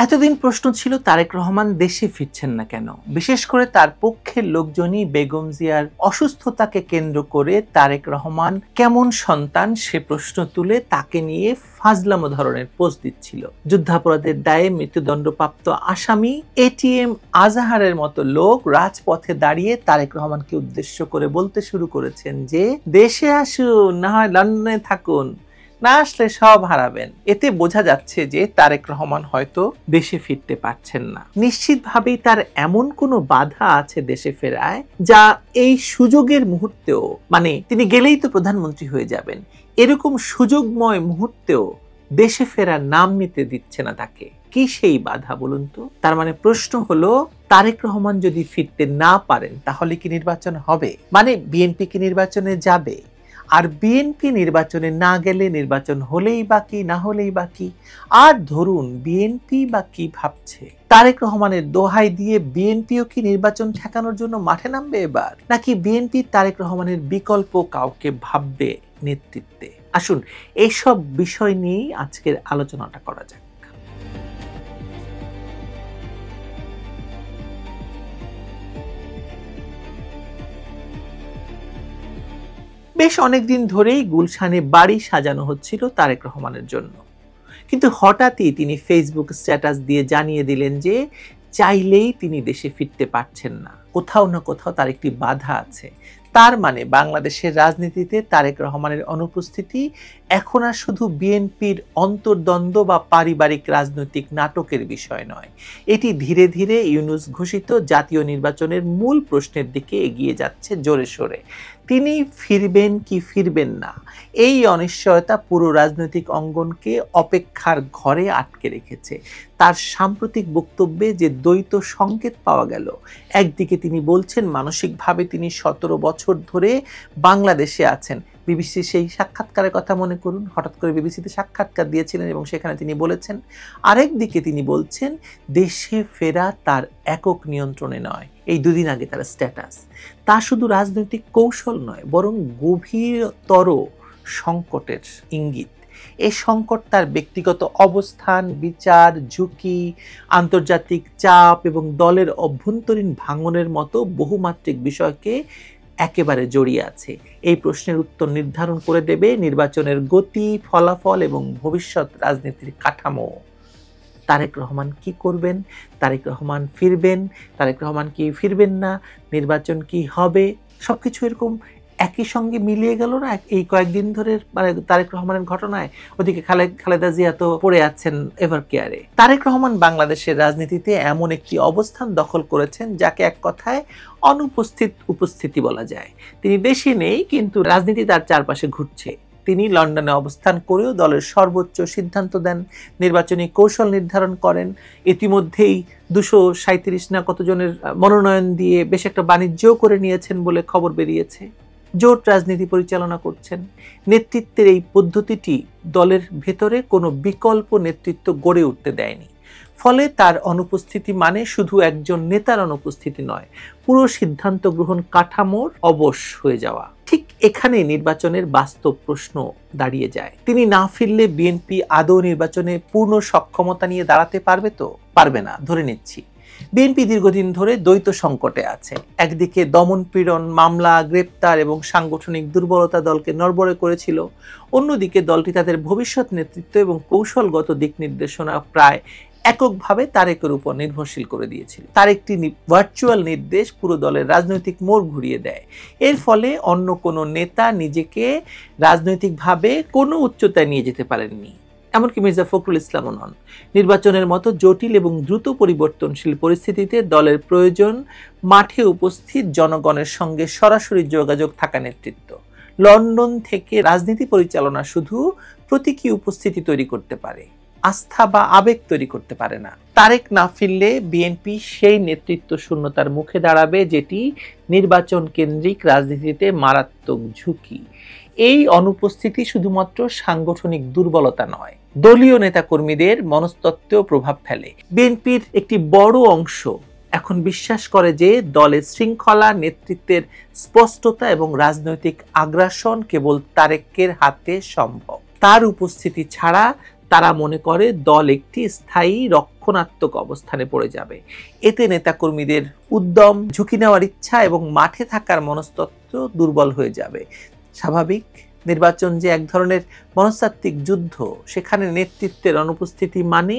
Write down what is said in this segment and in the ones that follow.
এতদিন প্রশ্ন ছিল তারেক রহমান দেশে ফিরছেন না কেন। বিশেষ করে তার পক্ষের লোকজনই বেগম জিয়ার অসুস্থতাকে কেন্দ্র করে তারেক রহমান কেমন সন্তান সে প্রশ্ন তুলে তাকে নিয়ে ফাজলামো ধরনের পোস্ট দিচ্ছিল। যুদ্ধাপরাধের দায়ে মৃত্যুদণ্ডপ্রাপ্ত আসামি এটিএম আজাহারের মতো লোক রাজপথে দাঁড়িয়ে তারেক রহমানকে উদ্দেশ্য করে বলতে শুরু করেছেন যে দেশে আসুন, না হয় লন্ডনে থাকুন, না আসলে সব হারাবেন। এতে বোঝা যাচ্ছে যে তারেক রহমান হয়তো দেশে ফিরতে পারছেন না। নিশ্চিতভাবেই তার এমন কোনো বাধা আছে দেশে ফেরায় যা এই সুযোগের মুহূর্তেও, মানে তিনি গেলেই তো প্রধানমন্ত্রী হয়ে যাবেন, এরকম সুযোগময় মুহূর্তেও দেশে ফেরার নাম নিতে দিচ্ছে না তাকে। কি সেই বাধা বলুন তো? তার মানে প্রশ্ন হলো, তারেক রহমান যদি ফিরতে না পারেন তাহলে কি নির্বাচন হবে? মানে বিএনপি কি নির্বাচনে যাবে? আর বিএনপি নির্বাচনে না গেলে নির্বাচন হলেই বাকি, না হলেই বাকি। আর ধরুন বিএনপি বা কি ভাবছে, তারেক রহমানের দোহাই দিয়ে বিএনপিও কি নির্বাচন ঠেকানোর জন্য মাঠে নামবে এবার, নাকি বিএনপি তারেক রহমানের বিকল্প কাউকে ভাববে নেতৃত্বে? আসুন এইসব বিষয় নিয়েই আজকের আলোচনাটা করা যাক। বেশ অনেকদিন ধরেই গুলশানে বাড়ি সাজানো হচ্ছিল তারেক রহমানের জন্য, কিন্তু হঠাৎই তিনি ফেসবুক স্ট্যাটাস দিয়ে জানিয়ে দিলেন যে চাইলেই তিনি দেশে ফিরতে পারছেন না, কোথাও না কোথাও তার একটি বাধা আছে। তার মানে বাংলাদেশের রাজনীতিতে তারেক রহমানের অনুপস্থিতি এখন আর শুধু বিএনপির অন্তর্দ্বন্দ্ব বা পারিবারিক রাজনৈতিক নাটকের বিষয় নয়, এটি ধীরে ধীরে ইউনূস ঘোষিত জাতীয় নির্বাচনের মূল প্রশ্নের দিকে এগিয়ে যাচ্ছে জোরে সোরে। তিনি ফিরবেন কি ফিরবেন না, এই অনিশ্চয়তা পুরো রাজনৈতিক অঙ্গনকে অপেক্ষার ঘরে আটকে রেখেছে। তার সাম্প্রতিক বক্তব্যে যে দ্বৈত সংকেত পাওয়া গেল, একদিকে তিনি বলছেন মানসিকভাবে তিনি 17 বছর ধরে বাংলাদেশে আছেন। বিবিসির সেই সাক্ষাৎকারের কথা মনে করুন, হঠাৎ করে বিবিসিতে সাক্ষাৎকার দিয়েছিলেন এবং সেখানে তিনি বলেছেন। আরেকদিকে তিনি বলছেন দেশে ফেরা তার একক নিয়ন্ত্রণে নয়। এই দুদিন আগে তার স্ট্যাটাস, তা শুধু রাজনৈতিক কৌশল নয় বরং গভীরতর সংকটের ইঙ্গিত। এই সংকট তার ব্যক্তিগত অবস্থান, বিচার, ঝুঁকি, আন্তর্জাতিক চাপ এবং দলের অভ্যন্তরীণ ভাঙনের মতো বহুমাত্রিক বিষয়কে একেবারে জড়িয়ে আছে। এই প্রশ্নের উত্তর নির্ধারণ করে দেবে নির্বাচনের গতি, ফলাফল এবং ভবিষ্যৎ রাজনীতির কাঠামো। তারেক রহমান কি করবেন, তারেক রহমান ফিরবেন, তারেক রহমান কি ফিরবেন না, নির্বাচন কি হবে, সবকিছু এরকম একই সঙ্গে মিলিয়ে গেল না এই কয়েকদিন ধরে, মানে তারেক রহমানের ঘটনায়। ওদিকে খালেদা জিয়া তো পড়ে আছেন এভার কেয়ারে। তারেক রহমান বাংলাদেশের রাজনীতিতে এমন একটি অবস্থান দখল করেছেন যাকে এক কথায় অনুপস্থিত উপস্থিতি বলা যায়। তিনি দেশে নেই, কিন্তু রাজনীতি তার চারপাশে ঘুরছে। তিনি লন্ডনে অবস্থান করেও দলের সর্বোচ্চ সিদ্ধান্ত দেন, নির্বাচনী কৌশল নির্ধারণ করেন। ইতিমধ্যেই 237 না কতজনের মনোনয়ন দিয়ে বেশ একটা বাণিজ্যও করে নিয়েছেন বলে খবর বেরিয়েছে। জোট রাজনীতি পরিচালনা করছেন। নেতৃত্বের এই পদ্ধতিটি দলের ভেতরে কোনো বিকল্প নেতৃত্ব গড়ে উঠতে দেয়নি। ফলে তার অনুপস্থিতি মানে শুধু একজন নেতার অনুপস্থিতি নয়, পুরো সিদ্ধান্ত গ্রহণ কাঠামোর অবশ হয়ে যাওয়া। ঠিক এখানে নির্বাচনের বাস্তব প্রশ্ন দাঁড়িয়ে যায়। তিনি না ফিরলে বিএনপি আদৌ নির্বাচনে পূর্ণ সক্ষমতা নিয়ে দাঁড়াতে পারবে তো? পারবে না, ধরে নিচ্ছি। বিএনপি দীর্ঘদিন ধরে দ্বৈত সংকটে আছে। একদিকে দমন পীড়ন, মামলা, গ্রেপ্তার এবং সাংগঠনিক দুর্বলতা দলকে নড়বড়ে করেছিল। অন্যদিকে দলটি তাদের ভবিষ্যৎ নেতৃত্ব এবং কৌশলগত দিক নির্দেশনা প্রায় এককভাবে তারেকের উপর নির্ভরশীল করে দিয়েছিল। তার একটি ভার্চুয়াল নির্দেশ পুরো দলের রাজনৈতিক মোড় ঘুরিয়ে দেয়। এর ফলে অন্য কোনো নেতা নিজেকে রাজনৈতিকভাবে কোনো উচ্চতায় নিয়ে যেতে পারেননি, এমনকি মির্জা ফখরুল ইসলামও নন। নির্বাচনের মতো জটিল এবং দ্রুত পরিবর্তনশীল পরিস্থিতিতে দলের প্রয়োজন মাঠে উপস্থিত জনগণের সঙ্গে সরাসরি যোগাযোগ থাকা নেতৃত্ব। লন্ডন থেকে রাজনীতি পরিচালনা শুধু প্রতীকী উপস্থিতি তৈরি করতে পারে, আস্থা বা আবেগ তৈরি করতে পারে না। তারেক না ফিরলে বিএনপি সেই নেতৃত্ব শূন্যতার মুখে দাঁড়াবে, যেটি নির্বাচন কেন্দ্রিক রাজনীতিতে মারাত্মক ঝুঁকি। এই অনুপস্থিতি শুধুমাত্র সাংগঠনিক দুর্বলতা নয়, দলীয় নেতাকর্মীদের মনস্তত্ত্বেও প্রভাব ফেলে। বিএনপির একটি বড় অংশ এখন বিশ্বাস করে যে দলের শৃঙ্খলা, নেতৃত্বের স্পষ্টতা এবং রাজনৈতিক আগ্রাসন কেবল তারেকের হাতে সম্ভব। তার উপস্থিতি ছাড়া তারা মনে করে দল একটি স্থায়ী রক্ষ রক্ষণাত্মক অবস্থানে পড়ে যাবে। এতে নেতাকর্মীদের উদ্যম, ঝুঁকি নেওয়ার ইচ্ছা এবং মাঠে থাকার মনস্তত্ত্ব দুর্বল হয়ে যাবে। স্বাভাবিক, নির্বাচন যে এক ধরনের মনস্তাত্ত্বিক যুদ্ধ, সেখানে নেতৃত্বের অনুপস্থিতি মানে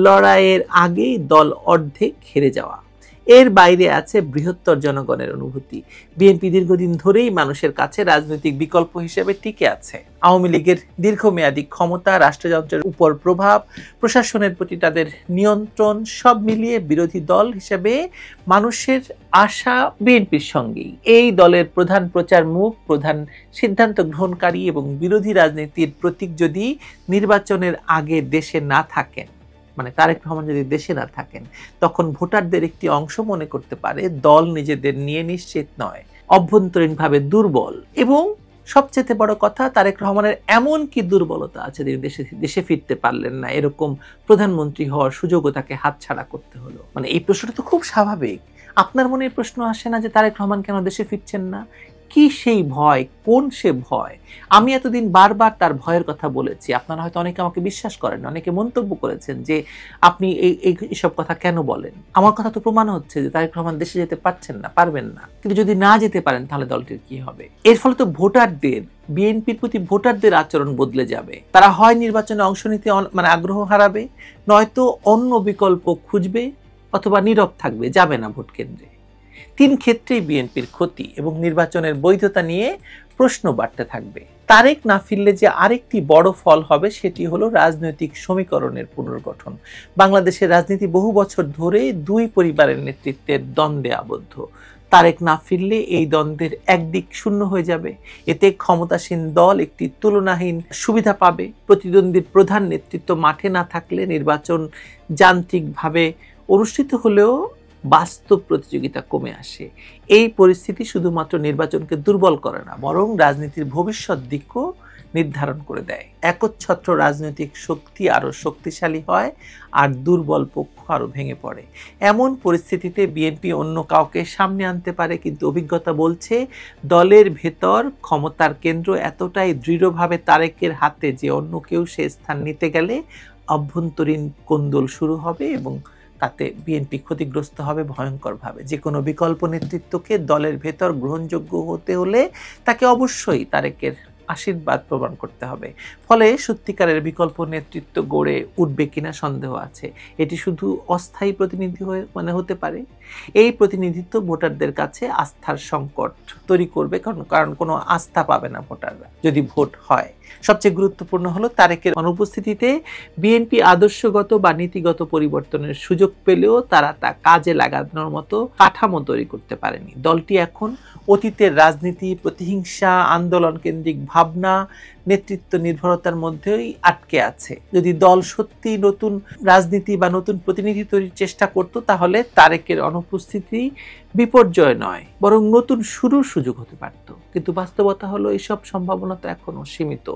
লড়াইয়ের আগেই দল অর্ধেক হেরে যাওয়া। এর বাইরে আছে বৃহত্তর জনগণের অনুভূতি। বিএনপি দীর্ঘদিন ধরেই মানুষের কাছে রাজনৈতিক বিকল্প হিসেবে টিকে আছে। আওয়ামী লীগের দীর্ঘমেয়াদী ক্ষমতা, রাষ্ট্রযন্ত্রের উপর প্রভাব, প্রশাসনের প্রতি তাদের নিয়ন্ত্রণ, সব মিলিয়ে বিরোধী দল হিসেবে মানুষের আশা বিএনপির সঙ্গেই। এই দলের প্রধান প্রচার মুখ, প্রধান সিদ্ধান্ত গ্রহণকারী এবং বিরোধী রাজনীতির প্রতীক যদি নির্বাচনের আগে দেশে না থাকেন, মানে তারেক রহমান যদি দেশে না থাকেন, তখন ভোটারদের একটি অংশ মনে করতে পারে দল নিজেদের নিয়ে নিশ্চিত নয়, অভ্যন্তরীণভাবে দুর্বল। এবং সবচেয়ে বড় কথা, তারেক রহমানের এমন কি দুর্বলতা আছে যে দেশে ফিরতে পারলেন না, এরকম প্রধানমন্ত্রী হওয়ার সুযোগও তাকে হাতছাড়া করতে হলো। মানে এই প্রশ্নটা তো খুব স্বাভাবিক। আপনার মনে এই প্রশ্ন আসে না যে তারেক রহমান কেন দেশে ফিরছেন না? কি সেই ভয়? কোন সে ভয়? আমি এতদিন বারবার তার ভয়ের কথা বলেছি। আপনারা হয়তো অনেকে আমাকে বিশ্বাস করেন, অনেকে মন্তব্য করেছেন যে আপনি এইসব কথা কেন বলেন। আমার কথা তো প্রমাণ হচ্ছে যে তারেক রহমান দেশে যেতে পারছেন না, পারবেন না। কিন্তু যদি না যেতে পারেন তাহলে দলটির কি হবে? এর ফলে তো ভোটারদের, বিএনপির প্রতি ভোটারদের আচরণ বদলে যাবে। তারা হয় নির্বাচনে অংশ নিতে আগ্রহ হারাবে, নয়তো অন্য বিকল্প খুঁজবে, অথবা নীরব থাকবে, যাবে না ভোট কেন্দ্রে। তিন ক্ষেত্রেই বিএনপির ক্ষতি এবং নির্বাচনের বৈধতা নিয়ে প্রশ্ন বাড়তে থাকবে। তারেক না ফিরলে যে আরেকটি বড় ফল হবে সেটি হলো রাজনৈতিক সমীকরণের পুনর্গঠন। বাংলাদেশের রাজনীতি বহু বছর ধরে দুই পরিবারের নেতৃত্বের দ্বন্দ্বে আবদ্ধ। তারেক না ফিরলে এই দ্বন্দ্বের একদিক শূন্য হয়ে যাবে। এতে ক্ষমতাসীন দল একটি তুলনাহীন সুবিধা পাবে। প্রতিদ্বন্দ্বীর প্রধান নেতৃত্ব মাঠে না থাকলে নির্বাচন যান্ত্রিকভাবে অনুষ্ঠিত হলেও বাস্তব প্রতিযোগিতা কমে আসে। এই পরিস্থিতি শুধুমাত্র নির্বাচনকে দুর্বল করে না, বরং রাজনীতির ভবিষ্যৎ দিকও নির্ধারণ করে দেয়। একচ্ছত্র রাজনৈতিক শক্তি আরো শক্তিশালী হয় আর দুর্বল পক্ষ আরো ভেঙে পড়ে। এমন পরিস্থিতিতে বিএনপি অন্য কাউকে সামনে আনতে পারে, কিন্তু অভিজ্ঞতা বলছে দলের ভেতর ক্ষমতার কেন্দ্র এতটাই দৃঢ়ভাবে তারেকের হাতে যে অন্য কেউ সে স্থান নিতে গেলে অভ্যন্তরীণ কোন্দল শুরু হবে এবং তাতে বিএনপি ক্ষতিগ্রস্ত হবে ভয়ঙ্করভাবে। যে কোনো বিকল্প নেতৃত্বকে দলের ভেতর গ্রহণযোগ্য হতে হলে তাকে অবশ্যই তারেকের আশীর্বাদ প্রমাণ করতে হবে। ফলে সত্যিকারের বিকল্প নেতৃত্ব গড়ে উঠবে কিনা সন্দেহ আছে। এটি শুধু অস্থায়ী প্রতিনিধি হতে পারে। এই প্রতিনিধিত্ব ভোটারদের কাছে আস্থার সংকট তৈরি করবে, কারণ কোনো আস্থা পাবে না ভোটাররা যদি ভোট হয়। সবচেয়ে গুরুত্বপূর্ণ হলো তারেকের অনুপস্থিতিতে বিএনপি আদর্শগত বা নীতিগত পরিবর্তনের সুযোগ পেলেও তারা তা কাজে লাগানোর মতো কাঠামো তৈরি করতে পারেনি। দলটি এখন অতীতের রাজনীতি, প্রতিহিংসা, আন্দোলন কেন্দ্রিক ভাবনা, নেতৃত্ব নির্ভরতার মধ্যেই আটকে আছে। যদি দল সত্যি নতুন রাজনীতি বা নতুন প্রতিনিধি তৈরির চেষ্টা করত, তাহলে তারেকের অনুপস্থিতি বিপর্যয় নয়, বরং নতুন শুরুর সুযোগ হতে পারত। কিন্তু বাস্তবতা হলো এইসব সম্ভাবনা তো এখনো সীমিত।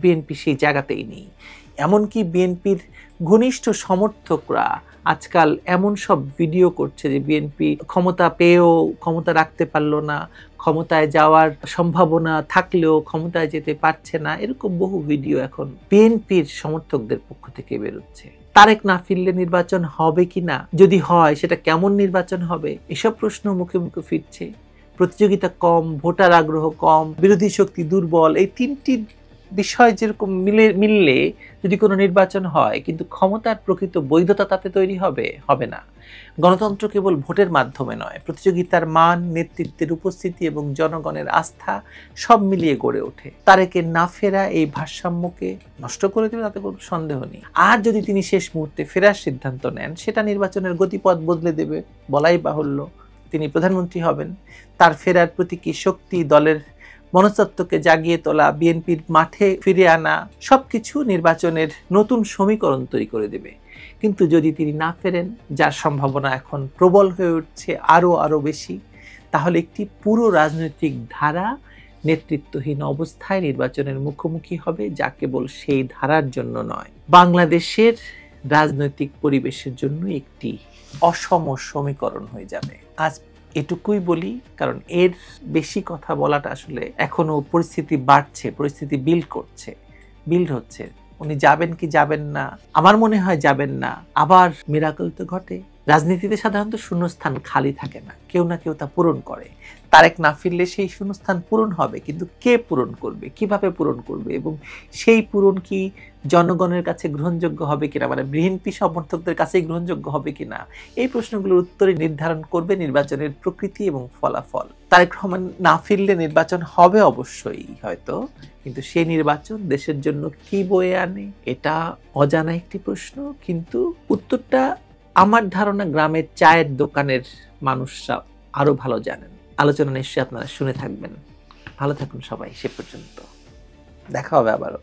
বিএনপি সেই জায়গাতেই নেই। এমনকি বিএনপির ঘনিষ্ঠ সমর্থকরা আজকাল এমন সব ভিডিও করছে যে বিএনপি ক্ষমতা পেয়েও ক্ষমতা রাখতে পারলো না, ক্ষমতায় যাওয়ার সম্ভাবনা থাকলেও ক্ষমতায় যেতে পারছে না, এরকম বহু ভিডিও এখন বিএনপির সমর্থকদের পক্ষ থেকে বেরোচ্ছে। তারেক না ফিরলে নির্বাচন হবে কিনা, যদি হয় সেটা কেমন নির্বাচন হবে, এসব প্রশ্ন মুখে মুখে ফিরছে। প্রতিযোগিতা কম, ভোটার আগ্রহ কম, বিরোধী শক্তি দুর্বল, এই তিনটি বিষয় যেরকম মিললে যদি কোনো নির্বাচন হয়, কিন্তু ক্ষমতার প্রকৃত বৈধতা তাতে তৈরি হবে না। গণতন্ত্র কেবল ভোটের মাধ্যমে নয়, প্রতিযোগিতার মান, নেতৃত্বের উপস্থিতি এবং জনগণের আস্থা সব মিলিয়ে গড়ে ওঠে। তারেকের না ফেরা এই ভারসাম্যকে নষ্ট করে দেবে, তাতে কোনো সন্দেহ নেই। আর যদি তিনি শেষ মুহূর্তে ফেরার সিদ্ধান্ত নেন, সেটা নির্বাচনের গতিপথ বদলে দেবে, বলাই বাহুল্য। তিনি প্রধানমন্ত্রী হবেন, তার ফেরার প্রতীকী শক্তি, দলের মনস্তত্ত্বকে জাগিয়ে তোলা, বিএনপির মাঠে ফিরে আনা, সবকিছু নির্বাচনের নতুন সমীকরণ তৈরি করে দেবে। কিন্তু যদি তিনি না ফেরেন, যার সম্ভাবনা এখন প্রবল হয়ে উঠছে আরো বেশি, তাহলে একটি পুরো রাজনৈতিক ধারা নেতৃত্বহীন অবস্থায় নির্বাচনের মুখোমুখি হবে, যা কেবল সেই ধারার জন্য নয়, বাংলাদেশের রাজনৈতিক পরিবেশের জন্য একটি অসম সমীকরণ হয়ে যাবে। আজ এটুকুই বলি, কারণ এর বেশি কথা বলাটা আসলে এখনো পরিস্থিতি বাড়ছে, পরিস্থিতি বিল্ড হচ্ছে। উনি যাবেন কি যাবেন না? আমার মনে হয় যাবেন না। আবার মিরাকল তো ঘটে। রাজনীতিতে সাধারণত শূন্যস্থান খালি থাকে না, কেউ না কেউ তা পূরণ করে। তারেক না ফিরলে সেই শূন্যস্থান পূরণ হবে, কিন্তু কে পূরণ করবে, কিভাবে পূরণ করবে, এবং সেই পূরণ কি জনগণের কাছে গ্রহণযোগ্য হবে কিনা, মানে বিএনপি সমর্থকদের কাছেই গ্রহণযোগ্য হবে কিনা, এই প্রশ্নগুলোর উত্তরে নির্ধারণ করবে নির্বাচনের প্রকৃতি এবং ফলাফল। তারেক রহমান না ফিরলে নির্বাচন হবে অবশ্যই হয়তো, কিন্তু সেই নির্বাচন দেশের জন্য কি বয়ে আনে এটা অজানা একটি প্রশ্ন। কিন্তু উত্তরটা আমার ধারণা গ্রামের চায়ের দোকানের মানুষরা আরো ভালো জানেন। আলোচনা নিশ্চয়ই আপনারা শুনে থাকবেন। ভালো থাকুন সবাই, সে পর্যন্ত দেখা হবে আবারও।